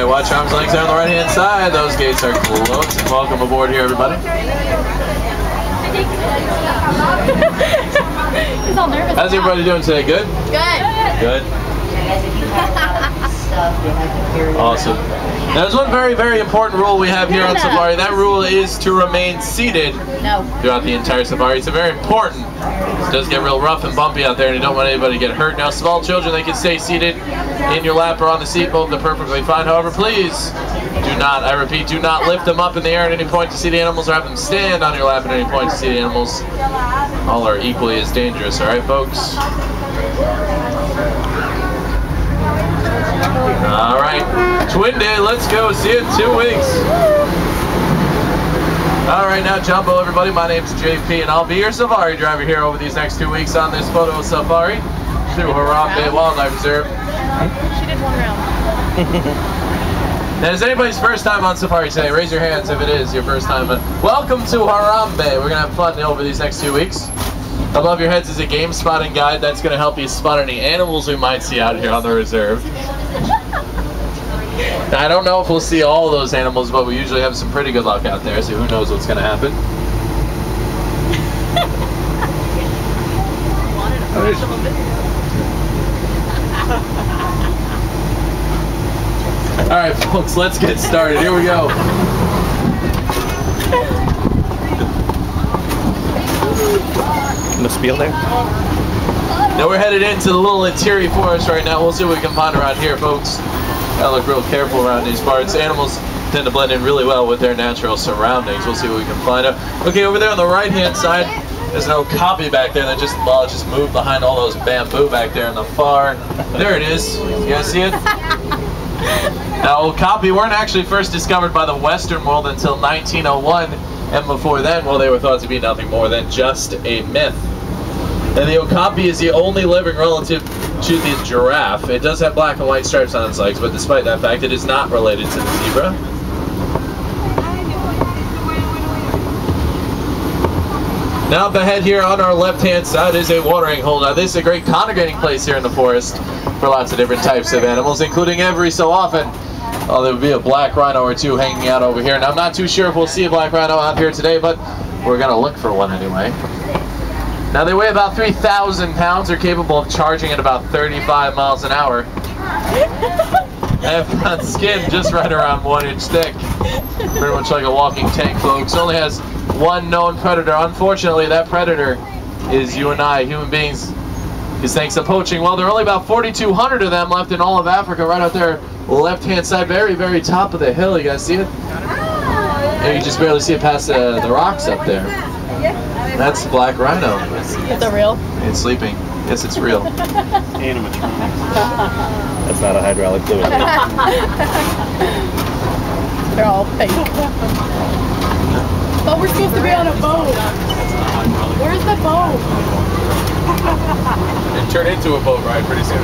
right, watch arms and legs there on the right-hand side. Those gates are closed. Welcome aboard here, everybody. He's all nervous. How's everybody doing today? Good? Good. Good. Awesome. Now, there's one very, very important rule we have here on safari. That rule is to remain seated throughout the entire safari. It's very important. It does get real rough and bumpy out there, and you don't want anybody to get hurt. Now, small children, they can stay seated in your lap or on the seat. Both are perfectly fine. However, please do not, I repeat, do not lift them up in the air at any point to see the animals, or have them stand on your lap at any point to see the animals. All are equally as dangerous, all right, folks? All right, TWENDE, let's go. See you in 2 weeks. All right, now jumbo, everybody. My name's JP, and I'll be your safari driver here over these next 2 weeks on this photo safari through Harmabe Wildlife Reserve. She did 1 round. Now, is anybody's first time on safari today? Raise your hands if it is your first time. Welcome to Harmabe. We're gonna have fun over these next 2 weeks. Above your heads is a game spotting guide that's going to help you spot any animals we might see out here on the reserve. Now, I don't know if we'll see all those animals, but we usually have some pretty good luck out there, so who knows what's going to happen. All right, folks, let's get started. Here we go. The spiel there? Now we're headed into the little interior forest right now. We'll see what we can find around here, folks. Gotta look real careful around these parts. Animals tend to blend in really well with their natural surroundings. We'll see what we can find out. Okay, over there on the right-hand side, there's an okapi back there that just moved behind all those bamboo back there in the far. There it is. You guys see it? Now, okapi weren't actually first discovered by the Western world until 1901. And before then, well, they were thought to be nothing more than just a myth. And the okapi is the only living relative to the giraffe. It does have black and white stripes on its legs, but despite that fact, it is not related to the zebra. Now up ahead here on our left-hand side is a watering hole. Now this is a great congregating place here in the forest for lots of different types of animals, including every so often there would be a black rhino or two hanging out over here. Now, I'm not too sure if we'll see a black rhino out here today, but we're going to look for one anyway. Now, they weigh about 3,000 pounds. They're capable of charging at about 35 miles an hour. They have front skin just right around 1 inch thick. Pretty much like a walking tank, folks. Only has one known predator. Unfortunately, that predator is you and I, human beings. Because thanks to poaching, well, there are only about 4,200 of them left in all of Africa, right out there. Left-hand side, very, very top of the hill. You guys see it? Yeah, you just barely see it past the rocks up there. That's the black rhino. Is it real? It's sleeping. Yes, it's real. Animatronics. That's not a hydraulic fluid. They're all fake. But we're supposed to be on a boat. Where's the boat? It turned into a boat ride pretty soon.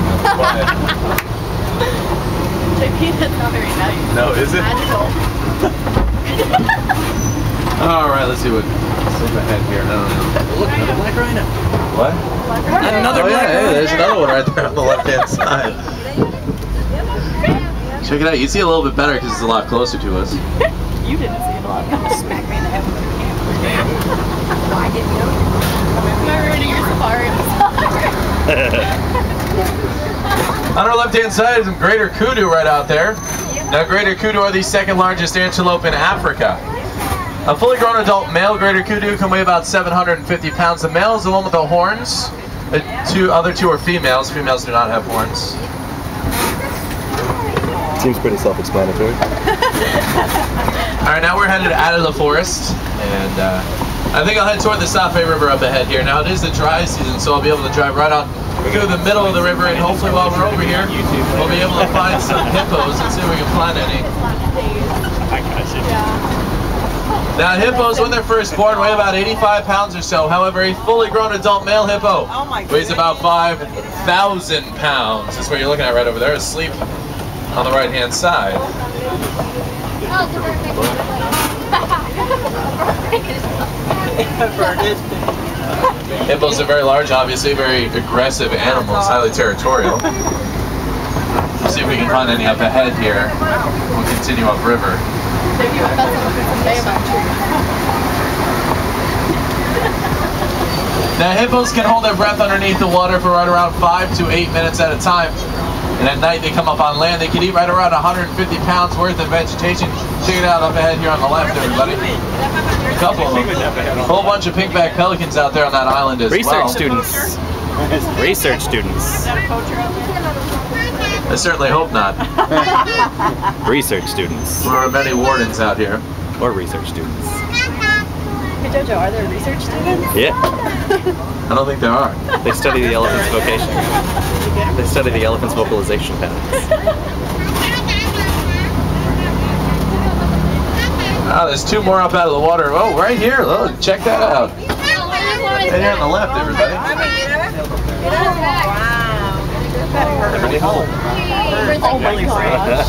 JP, that's not very nice. No, is it? Magical. Alright, let's see what's ahead here. I don't know. Look, another black rhino. What? Another black rhino. Hey, there's another one right there on the left-hand side. Check it out. You see a little bit better because it's a lot closer to us. You didn't see it a lot. Smack me in the head with your camera. No, I didn't know. Am I ruining your safari? On our left-hand side is some greater kudu right out there. Now, greater kudu are the second largest antelope in Africa. A fully grown adult male greater kudu can weigh about 750 pounds. The male is the one with the horns. The other two are females. Females do not have horns. Seems pretty self-explanatory. All right, now we're headed out of the forest, and I think I'll head toward the Safe River up ahead here. Now, it is the dry season, so I'll be able to drive right on. We go to the middle of the river, and hopefully while we're over here, we'll be able to find some hippos and see if we can find any. I got you. Now, hippos, when they're first born, weigh about 85 pounds or so. However, a fully grown adult male hippo weighs about 5,000 pounds. That's what you're looking at right over there, asleep on the right-hand side. Hippos are very large, obviously, very aggressive animals, highly territorial. We'll see see if we can find any up ahead here. We'll continue upriver. Now hippos can hold their breath underneath the water for right around 5 to 8 minutes at a time. And at night they come up on land. They can eat right around 150 pounds worth of vegetation. Check it out up ahead here on the left, everybody. A couple of them. A whole bunch of pinkback pelicans out there on that island as well. Research students. Research students. I certainly hope not. Research students. There are many wardens out here. Or research students. Hey Jojo, are there research students? Yeah. I don't think there are. They study the elephant's vocation. They study the elephant's vocalization patterns. Ah, there's two more up out of the water. Oh, right here. Look, check that out. Right here on the left, everybody. Everybody home. Oh my gosh.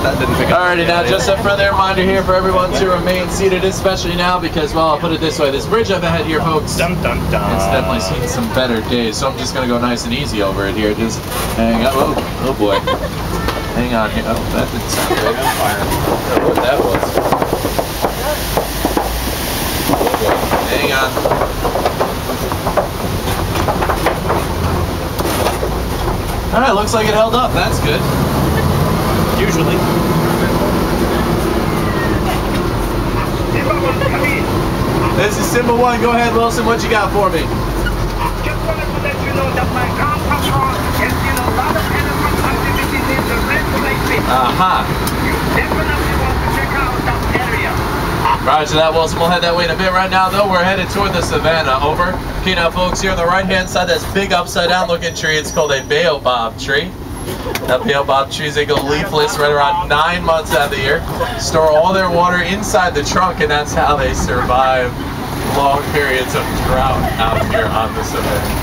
That didn't pick up. Alrighty, now just a friendly reminder here for everyone to remain seated, especially now because, well, I'll put it this way, this bridge up ahead here, folks, Dun, dun, dun. it's definitely seen some better days, so I'm just going to go nice and easy over it here. Just hang on. Oh boy. Hang on here. Oh, that didn't sound good. I don't know what that was. Hang on. Alright, looks like it held up. That's good. Usually. This is Simba 1. Go ahead, Wilson. What you got for me? Just wanted to let you know that my ground patrol has seen a lot of elephant activities in the red light. Aha. You definitely want to check out that area. Roger that, Wilson. We'll head that way in a bit. Right now, though, we're headed toward the savannah. Over. Okay, now, folks, here on the right-hand side, that's big upside-down looking tree. It's called a baobab tree. That baobab trees, they go leafless right around 9 months out of the year. Store all their water inside the trunk, and that's how they survive long periods of drought out here on the savannah.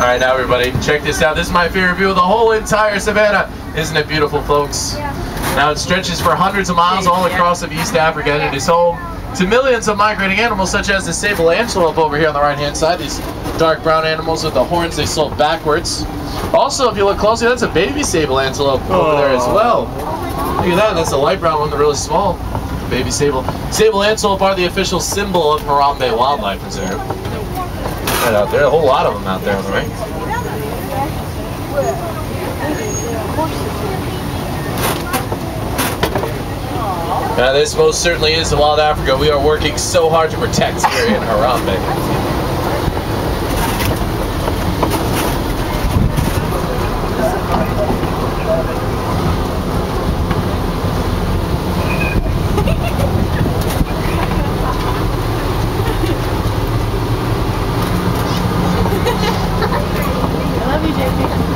All right, now everybody, check this out. This is my favorite view of the whole entire savannah. Isn't it beautiful, folks? Now it stretches for hundreds of miles all across of East Africa, and it is home to millions of migrating animals, such as the sable antelope over here on the right-hand side. These dark brown animals with the horns, they slope backwards. Also, if you look closely, that's a baby sable antelope over there as well. Look at that, that's a light brown one, they're really small. Baby sable. Sable antelope are the official symbol of Harmabe Wildlife Reserve. Right out there, a whole lot of them out there on the right. Now this most certainly is the wild Africa we are working so hard to protect here in Harmabe.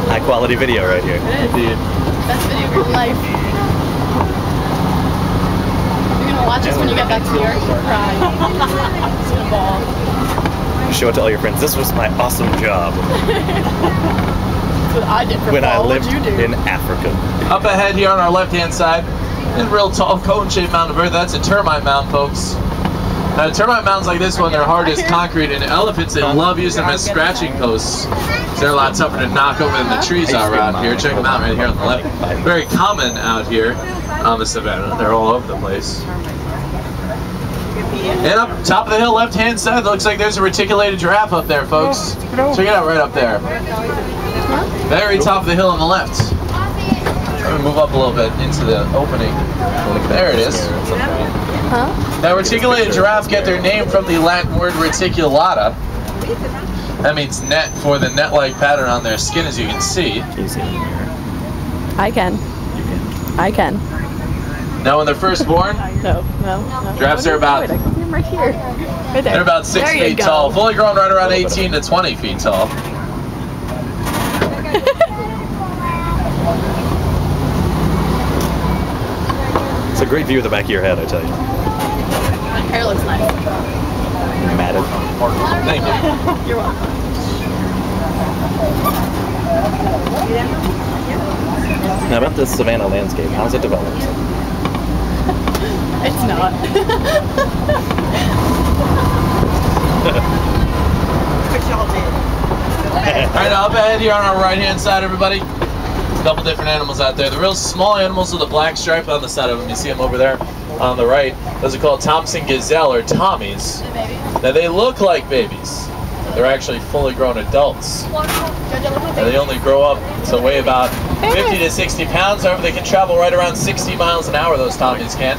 High quality video right here. It is. Best video of your life. You're gonna watch this when you get back to New York. You're crying. It's gonna ball. Show it to all your friends. This was my awesome job That's what I did for when I fall. lived What'd you do? in Africa. Up ahead here on our left-hand side, a real tall cone-shaped mountain of earth. That's a termite mound, folks. Now, termite mounds like this one, they're hard as concrete, and elephants, they love using them as scratching posts. They're a lot tougher to knock over than the trees are around here. Check them out right here on the left. Very common out here on the savannah. They're all over the place. And up top of the hill, left-hand side, looks like there's a reticulated giraffe up there, folks. Check it out right up there. Very top of the hill on the left. Let me move up a little bit into the opening. There it is. Huh? Now, reticulated giraffes get their name from the Latin word reticulata. That means net, for the net-like pattern on their skin, as you can see. Easy. I can. I can. Now, when they're first born, No. giraffes are about, I can see him right here. Right there. they're about 6 There you feet go. tall. Fully grown right around 18 to 20 feet tall. It's a great view of the back of your head, I tell you. My hair looks nice. Matted. Thank you. You're welcome. Now about this savannah landscape, how's it developed? It's not. Alright, up ahead here on our right-hand side, everybody. A couple different animals out there. The real small animals with a black stripe on the side of them. You see them over there on the right. Those are called Thompson gazelle or Tommies. Now they look like babies. They're actually fully grown adults. And they only grow up to weigh about 50 to 60 pounds. However, they can travel right around 60 miles an hour, those Tommies can.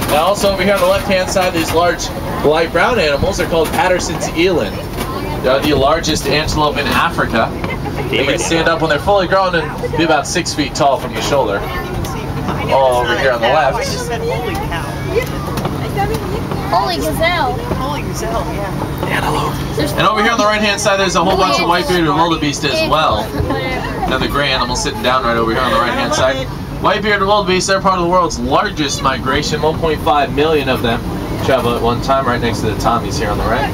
Now also over here on the left-hand side, these large light brown animals are called Patterson's eland. They are the largest antelope in Africa. They can stand up when they're fully grown and be about 6 feet tall from the shoulder. All over here on the left. Holy gazelle. Holy gazelle, yeah. Antelope. And over here on the right-hand side, there's a whole bunch of white-bearded wildebeest as well. Another gray animal sitting down right over here on the right-hand side. White-bearded wildebeest, they're part of the world's largest migration. 1.5 million of them travel at one time, right next to the Tommies here on the right.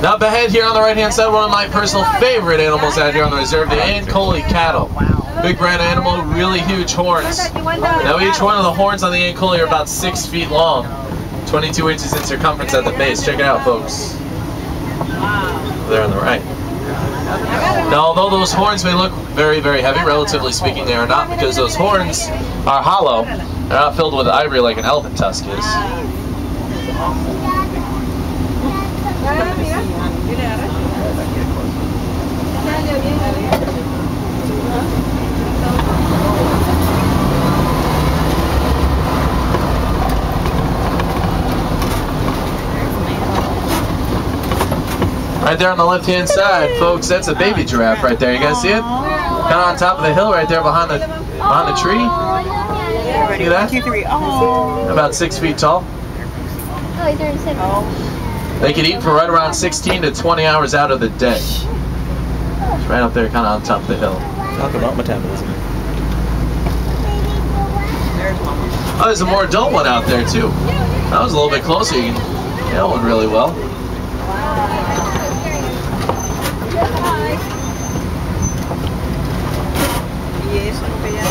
Now up ahead here on the right-hand side, one of my personal favorite animals out here on the reserve, the Ankole cattle. Big brown animal, really huge horns. Now each one of the horns on the Ankole are about 6 feet long, 22 inches in circumference at the base. Check it out, folks. There on the right. Now although those horns may look very, very heavy, relatively speaking they are not, because those horns are hollow. They're not filled with ivory like an elephant tusk is. Right there on the left-hand side, folks, that's a baby giraffe right there. You guys see it? Kind of on top of the hill right there behind the tree. See that? 2, 3. Oh. About 6 feet tall. They can eat for right around 16 to 20 hours out of the day. It's right up there, kind of on top of the hill. Talk about metabolism. Oh, there's a more adult one out there too. That was a little bit closer. You can nail one really well.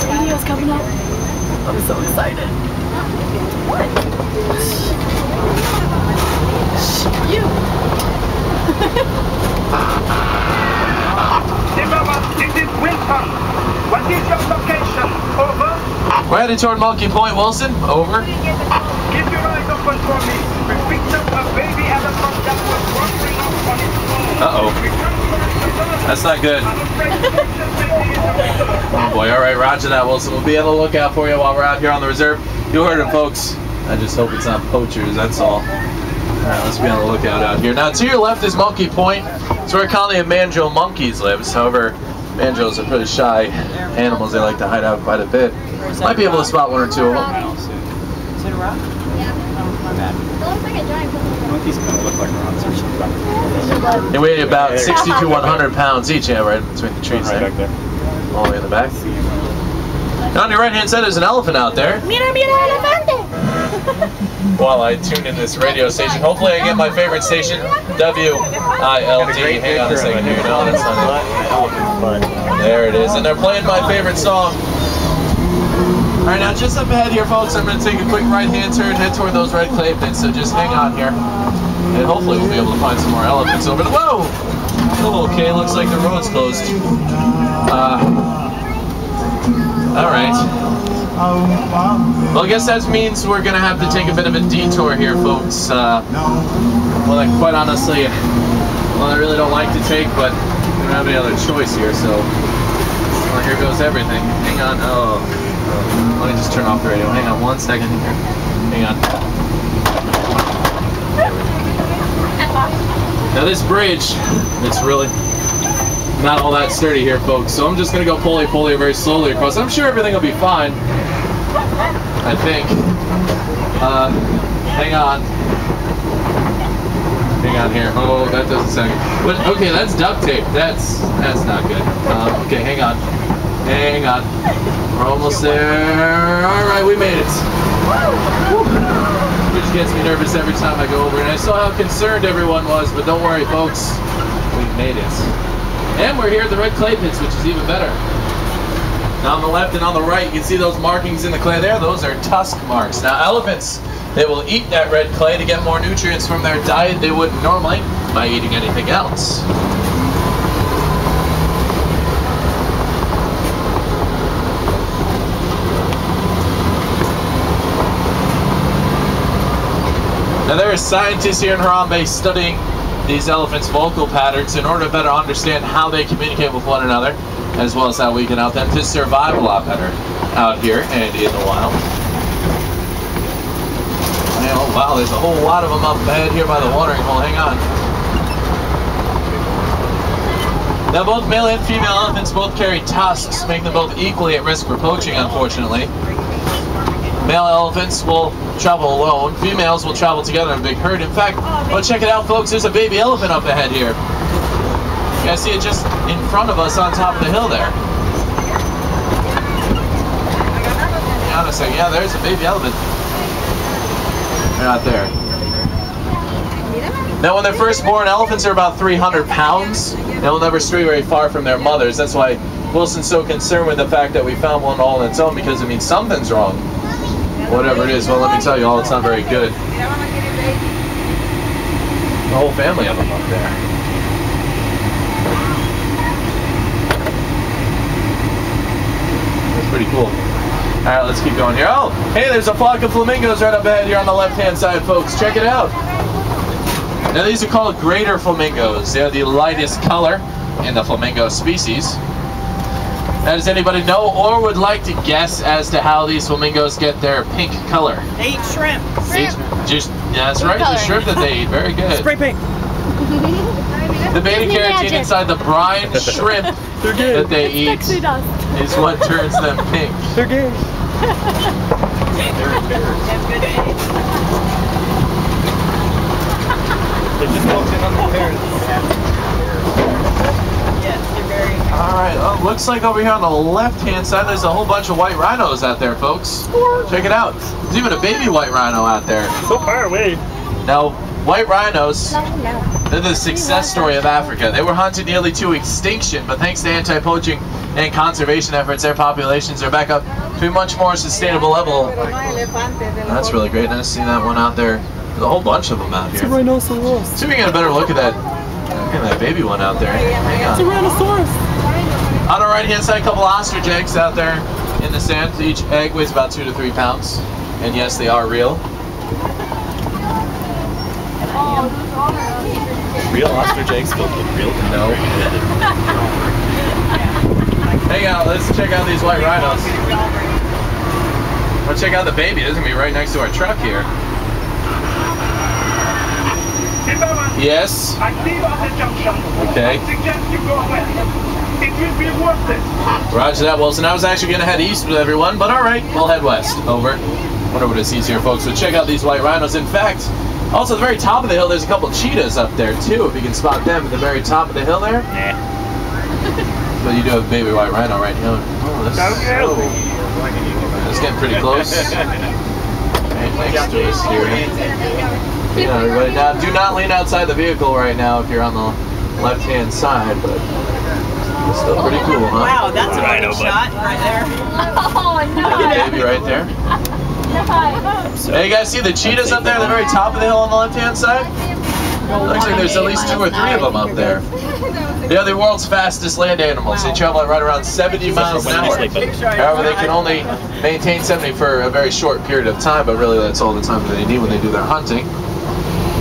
Video's coming up. I'm so excited. What? You. This is Wilson. What is your location? Over. We're headed toward Monkey Point, Wilson. Over. Keep your eyes open for me. We picked up a baby elephant that was wandering off on its own. Uh-oh. That's not good. Oh boy, alright, roger that, Wilson. We'll be on the lookout for you while we're out here on the reserve. You heard it, folks. I just hope it's not poachers, that's all. Alright, let's be on the lookout out here. Now, to your left is Monkey Point. It's where a colony of mandrill monkeys lives. However, mandrills are pretty shy animals. They like to hide out quite a bit. Might be able to spot one or two of them. Is it a rock? My bad. Monkeys kind of look like rocks or something. They weigh about 60 to 100 pounds each, yeah, right between the trees Right there. back there. All the way in the back. Now on your right-hand side, there's an elephant out there. While I tune in this radio station, hopefully I get my favorite station, WILD. Hang on a second here. No, that's not it. There it is, and they're playing my favorite song. All right, now just up ahead here, folks, I'm going to take a quick right-hand turn, head toward those red clay pits, so just hang on here. And hopefully we'll be able to find some more elephants over there. Whoa! Oh, okay, looks like the road's closed. All right. Well, I guess that means we're going to have to take a bit of a detour here, folks. Well, quite honestly, I really don't like to take, but we don't have any other choice here, so well, here goes everything. Hang on. Oh, let me just turn off the radio. Hang on 1 second here. Hang on. Now this bridge, it's really not all that sturdy here, folks. So I'm just going to go pulley very slowly across. I'm sure everything will be fine. I think. Hang on. Hang on here. Oh, that doesn't sound good. But, okay, that's duct tape. That's not good. Okay, hang on. Hang on. We're almost there. All right, we made it. Which gets me nervous every time I go over. And I saw how concerned everyone was, but don't worry, folks. We made it. And we're here at the red clay pits, which is even better. Now on the left and on the right, you can see those markings in the clay there. Those are tusk marks. Now elephants, they will eat that red clay to get more nutrients from their diet they wouldn't normally by eating anything else. Now there are scientists here in Harmabe studying these elephants' vocal patterns in order to better understand how they communicate with one another, as well as how we can help them to survive a lot better out here and in the wild. Oh wow, there's a whole lot of them up ahead here by the watering hole. Hang on. Now both male and female elephants both carry tusks, making them both equally at risk for poaching, unfortunately. Male elephants will travel alone. Females will travel together in a big herd. In fact, well, check it out, folks. There's a baby elephant up ahead here. You guys see it just in front of us on top of the hill there. Hang on a second. Yeah, there's a baby elephant. They're out there. Now, when they're first born, elephants are about 300 pounds. They will never stray very far from their mothers. That's why Wilson's so concerned with the fact that we found one all on its own, because it means something's wrong. Whatever it is, well, let me tell you all, it's not very good. The whole family of them up there. That's pretty cool. All right, let's keep going here. Oh, hey, there's a flock of flamingos right up ahead here on the left-hand side, folks. Check it out. Now, these are called greater flamingos. They're the lightest color in the flamingo species. Now, does anybody know or would like to guess as to how these flamingos get their pink color? They eat shrimp. Yeah, that's right, the shrimp that they eat. Very good. Spray paint. The beta carotene inside the brine shrimp that they eat is what turns them pink. They're gay. They just walked in on their parents. Alright, oh, looks like over here on the left-hand side there's a whole bunch of white rhinos out there, folks. Check it out. There's even a baby white rhino out there. So far away. Now, white rhinos, they're the success story of Africa. They were hunted nearly to extinction, but thanks to anti-poaching and conservation efforts, their populations are back up to a much more sustainable level. That's really great. Nice to see that one out there. There's a whole bunch of them out here. It's a rhinoceros. See if we can get a better look at that. Look at that baby one out there. Hang on. It's a rhinoceros. On our right hand side, a couple ostrich eggs out there in the sand. Each egg weighs about 2 to 3 pounds. And yes, they are real. Real ostrich eggs filled with real? No. Hang on, let's check out these white rhinos. Let's check out the baby. This is going to be right next to our truck here. Yes. I leave at the junction. Okay. I suggest you go west. It will be worth it. Roger that, Wilson. I was actually going to head east with everyone, but all right, we'll head west. Over. Wonder what it sees here, folks. So check out these white rhinos. In fact, also at the very top of the hill, there's a couple cheetahs up there too. If you can spot them at the very top of the hill there. Nah. But you do have a baby white rhino right here. Oh, this is getting pretty close. Right next to us here. Yeah, everybody. Now, do not lean outside the vehicle right now if you're on the left-hand side, but it's still pretty cool, huh? Wow, that's a Rhino, good shot right there. Oh, no. Baby right there. Hey, you guys see the cheetahs up there at the very top of the hill on the left-hand side? Looks like there's at least 2 or 3 of them up there. They're the world's fastest land animals. They travel at right around 70 miles an hour. However, they can only maintain 70 for a very short period of time, but really that's all the time that they need when they do their hunting.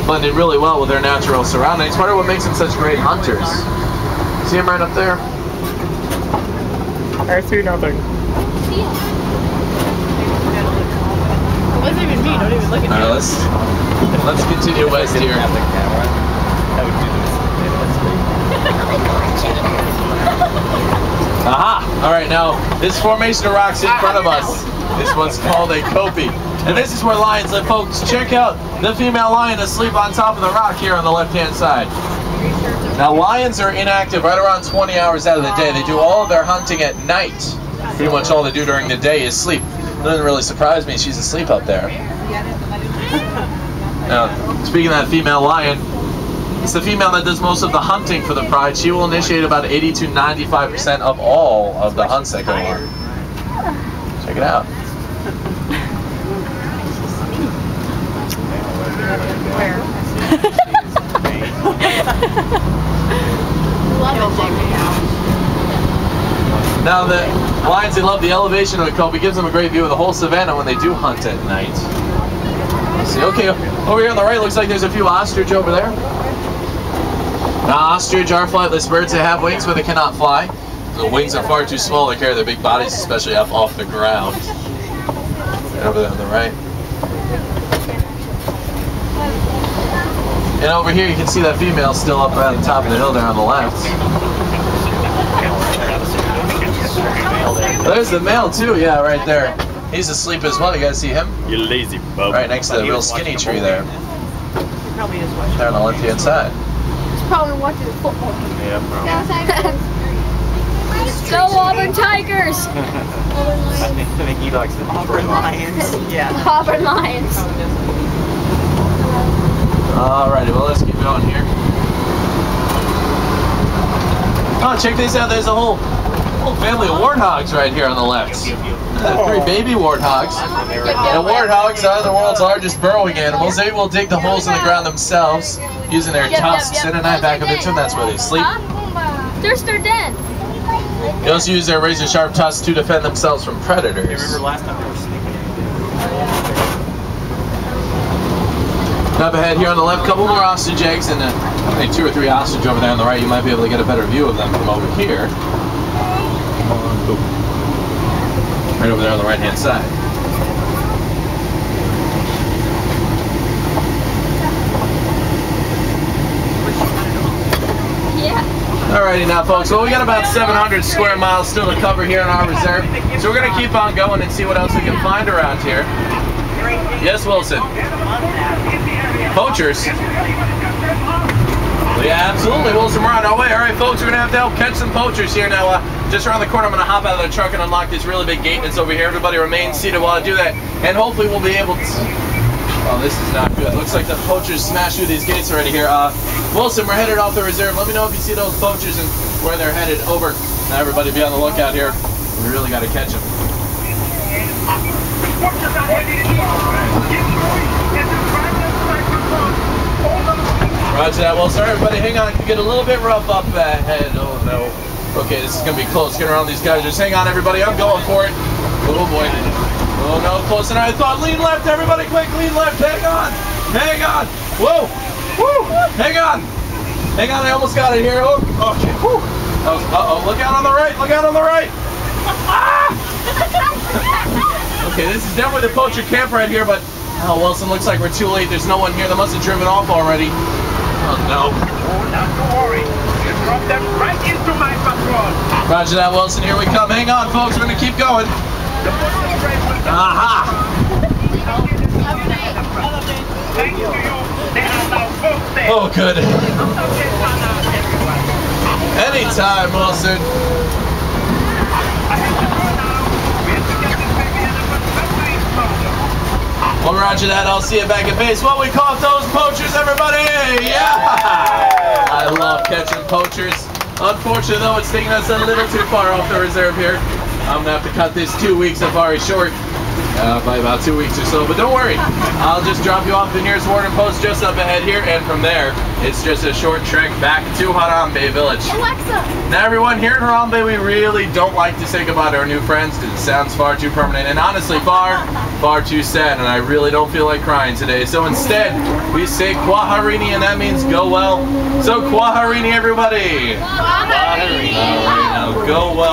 Blended really well with their natural surroundings. Part of what makes them such great hunters. See them right up there? I see nothing. It wasn't even me. Don't even look at me. Alright, let's continue west here. Aha! Alright, now this formation of rocks in front of us, this one's called a kopie. And this is where lions live, folks. Check out the female lion asleep on top of the rock here on the left-hand side. Now, lions are inactive right around 20 hours out of the day. They do all of their hunting at night. Pretty much all they do during the day is sleep. It doesn't really surprise me she's asleep up there. Now, speaking of that female lion, it's the female that does most of the hunting for the pride. She will initiate about 80 to 95% of all of the hunts that go on. Check it out. Where? Love it, Now the lions, they love the elevation of the cove. It gives them a great view of the whole savanna when they do hunt at night. Let's see, okay, over here on the right, looks like there's a few ostrich over there. Now ostrich are flightless birds. They have wings, but they cannot fly. The wings are far too small to carry their big bodies, especially up off the ground. And over there on the right. And over here you can see that female still up on the top of the hill there on the left. There's the male too, yeah, right there. He's asleep as well. You guys see him? You lazy bug. Right next to the real skinny tree there. There on the left-hand side. He's probably watching the football game. Yeah, probably. Go Auburn Tigers! I think he likes the Auburn Lions. Yeah. Auburn Lions. Alrighty, well let's keep going here. Oh, check this out. There's a whole family of warthogs right here on the left. 3 baby warthogs. And warthogs are the world's largest burrowing animals. They will dig the holes in the ground themselves using their tusks and a knife back of their chin. That's where they sleep. There's their den. They also use their razor-sharp tusks to defend themselves from predators. Remember last time they were sleeping? Up ahead here on the left, couple more ostrich eggs, and I think 2 or 3 ostrich over there on the right. You might be able to get a better view of them from over here. Right over there on the right-hand side. Yeah. Alrighty now folks, well we got about 700 square miles still to cover here in our reserve. So we're going to keep on going and see what else we can find around here. Yes, Wilson? Poachers? Yeah, absolutely, Wilson, we're on our way. Alright folks, we're going to have to help catch some poachers here. Now, just around the corner, I'm going to hop out of the truck and unlock this really big gate that's over here. Everybody remain seated while I do that. And hopefully we'll be able to... Oh, this is not good. Looks like the poachers smashed through these gates already here. Wilson, we're headed off the reserve. Let me know if you see those poachers and where they're headed. Over. Now everybody be on the lookout here. We really got to catch them. Roger that. Well, sorry everybody, hang on. It can get a little bit rough up ahead. Oh no. Okay, this is going to be close. Get around these guys. Just hang on everybody. I'm going for it. Oh boy. Oh no, closer than I thought. Lean left, everybody, quick, lean left. Hang on. Hang on. Whoa. Woo. Hang on. Hang on, I almost got it here. Oh, okay. Woo. Uh-oh, look out on the right. Look out on the right. Ah! Okay, this is definitely the poacher camp right here, but oh, Wilson, looks like we're too late. There's no one here. They must have driven off already. Oh no. Oh, not to worry. You drop them right into my patrol. Roger that, Wilson. Here we come. Hang on, folks. We're going to keep going. Aha! Thanks to you, they are now both dead. Oh, good. Anytime, Wilson. Well, roger that. I'll see you back at base. Well, we caught those poachers, everybody! Yeah! I love catching poachers. Unfortunately, though, it's taking us a little too far off the reserve here. I'm going to have to cut this 2 week safari short by about 2 weeks or so. But don't worry. I'll just drop you off the nearest warden post just up ahead here. And from there, it's just a short trek back to Harmabe Village. Alexa. Now, everyone, here in Harmabe, we really don't like to say goodbye to our new friends because it sounds far too permanent and honestly far too sad. And I really don't feel like crying today. So instead, we say Kwaharini, and that means go well. So Kwaharini, everybody. Kwaharini. All right, now go well.